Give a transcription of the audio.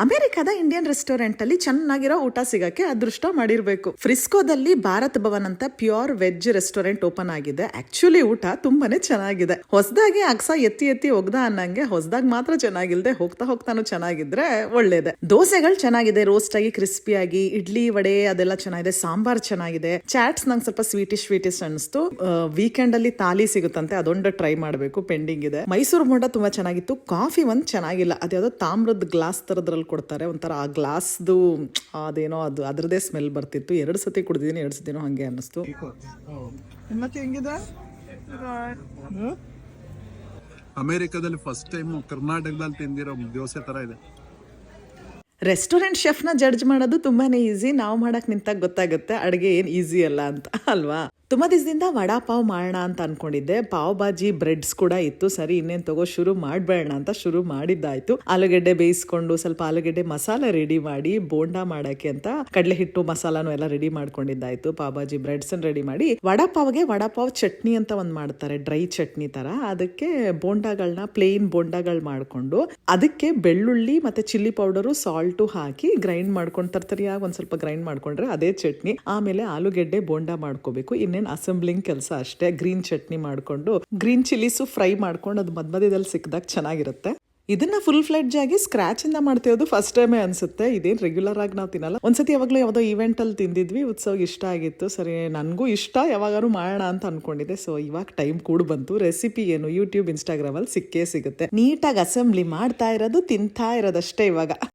ಅಮೆರಿಕದ Indian restaurant ಅಲ್ಲಿ ಚೆನ್ನಾಗಿರೋ ಊಟ ಸಿಗಕ್ಕೆ ಅದೃಷ್ಟ ಮಾಡಿರ್ಬೇಕು. ಫ್ರಿಸ್ಕೋದಲ್ಲಿ ಭಾರತ್ ಭವನ್ ಅಂತ ಪ್ಯೂರ್ ವೆಜ್ ರೆಸ್ಟೋರೆಂಟ್ ಓಪನ್ ಆಗಿದೆ. ಆಕ್ಚುಲಿ ಊಟ ತುಂಬಾನೇ ಚೆನ್ನಾಗಿದೆ. ಹೊಸದಾಗಿ ಅಕ್ಸ ಎತ್ತಿ ಎತ್ತಿ ಒಗ್ದ ಅನ್ನಂಗೆ ಹೊಸದಾಗಿ ಮಾತ್ರ ಚೆನ್ನಾಗಿಲ್ದೆ ಹೋಗ್ತಾನು ಚೆನ್ನಾಗಿದ್ರೆ ಒಳ್ಳೇದೆ. ದೋಸೆಗಳು ಚೆನ್ನಾಗಿದೆ, ರೋಸ್ಟ್ ಆಗಿ ಕ್ರಿಸ್ಪಿಯಾಗಿ. ಇಡ್ಲಿ ವಡೆ ಅದೆಲ್ಲ ಚೆನ್ನಾಗಿದೆ. ಸಾಂಬಾರ್ ಚೆನ್ನಾಗಿದೆ. ಚಾಟ್ಸ್ ನಂಗೆ ಸ್ವಲ್ಪ ಸ್ವೀಟಿಶ್ ಅನಿಸ್ತು. ವೀಕೆಂಡ್ ಅಲ್ಲಿ ತಾಲಿ ಸಿಗುತ್ತಂತೆ, ಅದೊಂದು ಟ್ರೈ ಮಾಡಬೇಕು, ಪೆಂಡಿಂಗ್ ಇದೆ. ಮೈಸೂರು ಮೊಂಡ ತುಂಬಾ ಚೆನ್ನಾಗಿತ್ತು. ಕಾಫಿ ಒಂದ್ ಚೆನ್ನಾಗಿಲ್ಲ, ಅದ್ಯಾವುದೋ ತಾಮ್ರದ ಗ್ಲಾಸ್ ತರದ್ರಲ್ಲಿ ಕೊಡ್ತಾರೆ, ಒಂಥರ ಆ ಗ್ಲಾಸ್ದು ಅದೇನೋ ಅದು ಅದ್ರದೇ ಸ್ಮೆಲ್ ಬರ್ತಿತ್ತು. 2 ಸತಿ ಕುಡಿದಿದ್ದೀನಿ, 2 ಸತಿನೂ ಹಂಗೆ ಅನ್ನಿಸ್ತು. ಮತ್ತೆ ಹೆಂಗಿದೆ ಅಮೆರಿಕದಲ್ಲಿ ಫಸ್ಟ್ ಟೈಮ್ ಕರ್ನಾಟಕದಲ್ಲಿ ತಿಂದಿರೋ ದೋಸೆ ತರ ಇದೆ. ರೆಸ್ಟೋರೆಂಟ್ ಶೆಫ್ನ ಜಡ್ಜ್ ಮಾಡೋದು ತುಂಬಾನೇ ಈಸಿ. ನಾವು ಮಾಡಕ್ ನಿಂತಾಗ ಗೊತ್ತಾಗುತ್ತೆ ಅಡುಗೆ ಏನ್ ಈಸಿ ಅಲ್ಲ ಅಂತ ಅಲ್ವಾ. ತುಂಬಾ ದಿವಸದಿಂದ ವಡಾ ಪಾವ್ ಮಾಡೋಣ ಅಂತ ಅನ್ಕೊಂಡಿದ್ದೆ. ಪಾವ್ ಬಾಜಿ ಬ್ರೆಡ್ಸ್ ಕೂಡ ಇತ್ತು. ಸರಿ ಇನ್ನೇನ್ ತಗೋ ಶುರು ಮಾಡ್ಬೇಡ ಅಂತ ಶುರು ಮಾಡಿದ್ದಾಯ್ತು. ಆಲೂಗೆಡ್ಡೆ ಬೇಯಿಸ್ಕೊಂಡು ಸ್ವಲ್ಪ ಆಲೂಗೆಡ್ಡೆ ಮಸಾಲೆ ರೆಡಿ ಮಾಡಿ ಬೋಂಡಾ ಮಾಡಕ್ಕೆ ಅಂತ ಕಡಲೆ ಹಿಟ್ಟು ಮಸಾಲಾನು ಎಲ್ಲ ready ಮಾಡ್ಕೊಂಡಿದ್ದಾಯ್ತು. Pav bhaji breads ready ಮಾಡಿ ವಡಾ ಪಾವ್ ಚಟ್ನಿ ಅಂತ ಒಂದ್ ಮಾಡ್ತಾರೆ, ಡ್ರೈ ಚಟ್ನಿ ತರ. ಅದಕ್ಕೆ ಬೋಂಡಾಗಳನ್ನ ಪ್ಲೇನ್ ಬೋಂಡಾಗಳು ಮಾಡ್ಕೊಂಡು ಅದಕ್ಕೆ ಬೆಳ್ಳುಳ್ಳಿ ಮತ್ತೆ ಚಿಲ್ಲಿ ಪೌಡರು ಸಾಲ್ಟು ಹಾಕಿ ಗ್ರೈಂಡ್ ಮಾಡ್ಕೊಂಡು ತರ್ತರಿಯಾಗಿ ಒಂದ್ ಸ್ವಲ್ಪ ಗ್ರೈಂಡ್ ಮಾಡ್ಕೊಂಡ್ರೆ ಅದೇ ಚಟ್ನಿ. ಆಮೇಲೆ ಆಲೂಗೆಡ್ಡೆ ಬೋಂಡಾ ಮಾಡ್ಕೋಬೇಕು. ಅಸೆಂಬ್ಲಿಂಗ್ ಕೆಲಸ ಅಷ್ಟೇ. ಗ್ರೀನ್ ಚಟ್ನಿ ಮಾಡ್ಕೊಂಡು ಗ್ರೀನ್ ಚಿಲ್ಲೀಸು ಫ್ರೈ ಮಾಡ್ಕೊಂಡು ಅದು ಮಧ್ಯದಲ್ಲಿ ಸಿಕ್ಕಿದಾಗ ಚೆನ್ನಾಗಿರುತ್ತೆ. ಇದನ್ನ ಫುಲ್ ಫ್ಲೆಡ್ಜ್ ಆಗಿ ಸ್ಕ್ರಾಚ್ ಇಂದ ಮಾಡ್ತಿರೋದು ಫಸ್ಟ್ ಟೈಮೇ ಅನ್ಸುತ್ತೆ. ಇದೇನ್ ರೆಗ್ಯುಲರ್ ಆಗಿ ನಾವು ತಿನ್ನಲ್ಲ. ಒಂದ್ಸತಿ ಯಾವಾಗಲೂ ಯಾವುದೋ ಇವೆಂಟ್ ಅಲ್ಲಿ ತಿಂದಿದ್ವಿ, ಉತ್ಸವ ಇಷ್ಟ ಆಗಿತ್ತು. ಸರಿ ನನಗೂ ಇಷ್ಟ, ಯಾವಾಗಾರು ಮಾಡೋಣ ಅಂತ ಅನ್ಕೊಂಡಿದ್ದೆ. ಸೊ ಇವಾಗ ಟೈಮ್ ಕೂಡ ಬಂತು. ರೆಸಿಪಿ ಏನು ಯೂಟ್ಯೂಬ್ ಇನ್ಸ್ಟಾಗ್ರಾಮ್ ಅಲ್ಲಿ ಸಿಕ್ಕೇ ಸಿಗುತ್ತೆ. ನೀಟಾಗಿ ಅಸೆಂಬ್ಲಿ ಮಾಡ್ತಾ ಇರೋದು, ತಿಂತಾ ಇರೋದಷ್ಟೇ ಇವಾಗ.